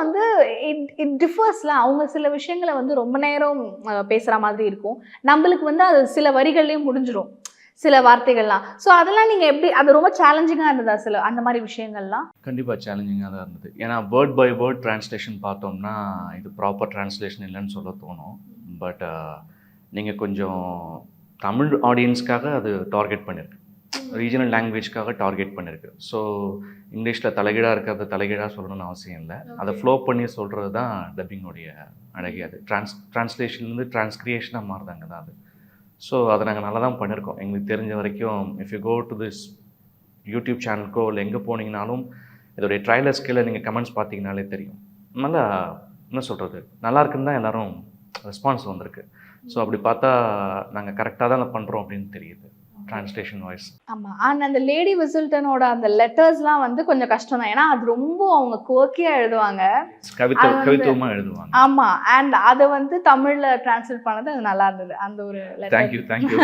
வந்து இட் டிஃபர்ஸ்ல. அவங்க சில விஷயங்கள வந்து ரொம்ப நேரம் பேசுற மாதிரி இருக்கும். நம்மளுக்கு வந்து அது சில வரிகள்லயே முடிஞ்சிரும். சில வார்த்தைகள்லாம். ஸோ அதெல்லாம் நீங்க எப்படி அது ரொம்ப சேலஞ்சிங்கா இருந்ததா சில அந்த மாரி விஷயங்கள்லாம்? கண்டிப்பா சேலஞ்சிங்கா தான் இருந்தது. ஏன்னா வேர்ட் பை வேர்ட் டிரான்ஸ்லேஷன் பார்த்தோம்னா, இது ப்ராப்பர் டிரான்ஸ்லேஷன் இல்லன்னு சொல்ல தோணும். பட் நீங்க கொஞ்சம் தமிழ் ஆடியன்ஸ்க்காக அது டார்கெட் பண்ணிருக்கு. ரீஜனல் லாங்குவேஜ்க்காக டார்கெட் பண்ணிருக்கு. ஸோ இங்கிலீஷ்ல தலைகீழா இருக்கிறத தலைகீழா சொல்லணும்னு அவசியம் இல்ல. அத ஃப்ளோ பண்ணி சொல்றது தான் டப்பிங்கோடைய அழகே அது. டிரான்ஸ்லேஷன்லேருந்து டிரான்ஸ்கிரியேஷனா மாறுதாங்க தான் அது. ஸோ அத நாங்க நல்லா தான் பண்ணியிருக்கோம். எங்களுக்கு தெரிஞ்ச வரைக்கும் if you go to this YouTube சேனலுக்கோ இல்லை எங்கே போனீங்கனாலும் இதோடைய ட்ரைலர்ஸ் கீழே நீங்கள் கமெண்ட்ஸ் பார்த்தீங்கனாலே தெரியும். நல்லா என்ன சொல்கிறது, நல்லா இருக்குன்னு தான் எல்லோரும் ரெஸ்பான்ஸ் வந்திருக்கு. ஸோ அப்படி பார்த்தா நாங்கள் கரெக்டாக தான் பண்ணுறோம் அப்படின்னு தெரியுது ட்ரான்ஸ்லேஷன் வாய்ஸ். ஆமா. அண்ட் அந்த லேடி விசில்டனோட அந்த லெட்டர்ஸ்லாம் வந்து கொஞ்சம் கஷ்டம் தான். ஏன்னா அது ரொம்ப அவங்க குவர்க்கியா எழுதுவாங்க. கவித்துவமா எழுதுவாங்க. ஆமா. அண்ட் அத வந்து தமிழ்ல டிரான்ஸ்லேட் பண்ணது அது நல்லா இருந்தது. அந்த ஒரு லெட்டர். தேங்க்யூ.